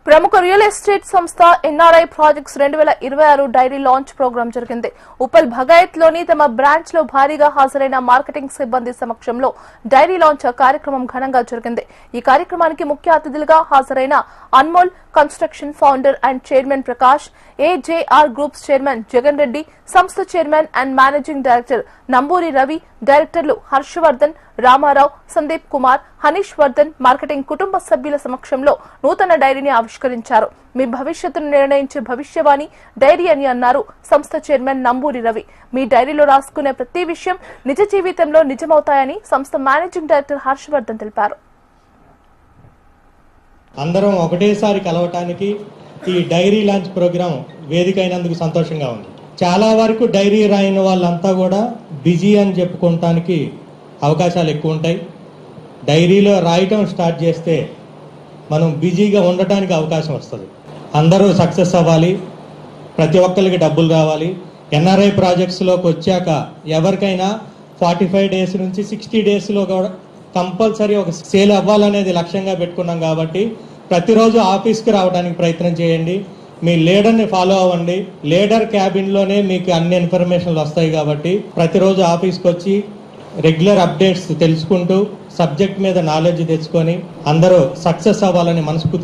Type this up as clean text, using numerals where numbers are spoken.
ప్రముఖ real estate సంస్థ NRI projects 2026 diary launch programme జరిగింది. ఉప్పల్ భగాయత్ లోని తమ బ్రాంచ్ లో భారీగా హాజరైన మార్కెటింగ్ సిబ్బంది సమక్షంలో డైరీ లాంచ్ కార్యక్రమం ఘనంగా జరిగింది. ఈ కార్యక్రమానికి ముఖ్య అతిథులుగా హాజరైన Anmol construction founder and chairman Prakash, AJR groups chairman Jagan Reddy, సంస్థ chairman and managing director Namburi Ravi, డైరెక్టర్లు హర్షవర్ధన్, రామారావు, సందీప్ కుమార్, హనీష్ వర్ధన్ మార్కెటింగ్ కుటుంబ సభ్యుల సమక్షంలో నూతన డైరీని ఆవిష్కరించారు. మీ భవిష్యత్తును నిర్ణయించే భవిష్యవాణి డైరీ అని అన్నారు సంస్థ చైర్మన్ నంబూరి రవి. మీ డైరీలో రాసుకునే ప్రతి విషయం నిజ జీవితంలో నిజమవుతాయని సంస్థ మేనేజింగ్ డైరెక్టర్ హర్షవర్ధన్ తెలిపారు. అందరం ఒకటేసారి కలవటానికి ఈ డైరీ లాంచ్ ప్రోగ్రాం వేదిక అయినందుకు సంతోషంగా ఉంది. చాలా వరకు డైరీ రాయని వాళ్ళంతా కూడా బిజీ అని చెప్పుకోవటానికి అవకాశాలు ఎక్కువ ఉంటాయి. డైరీలో రాయటం స్టార్ట్ చేస్తే మనం బిజీగా ఉండటానికి అవకాశం వస్తుంది. అందరూ సక్సెస్ అవ్వాలి, ప్రతి ఒక్కరికి డబ్బులు రావాలి. ఎన్ఆర్ఐ ప్రాజెక్ట్స్లోకి వచ్చాక ఎవరికైనా 45 డేస్ నుంచి 60 డేస్లో కూడా కంపల్సరీ ఒక సేల్ అవ్వాలనేది లక్ష్యంగా పెట్టుకున్నాం. కాబట్టి ప్రతిరోజు ఆఫీస్కి రావడానికి ప్రయత్నం చేయండి. మీ లీడర్ని ఫాలో అవ్వండి. లీడర్ క్యాబిన్లోనే మీకు అన్ని ఇన్ఫర్మేషన్లు వస్తాయి. కాబట్టి ప్రతిరోజు ఆఫీస్కి వచ్చి రెగ్యులర్ అప్డేట్స్ తెలుసుకుంటూ సబ్జెక్ట్ మీద నాలెడ్జ్ తెచ్చుకొని అందరూ సక్సెస్ అవ్వాలని మనస్ఫూర్తిగా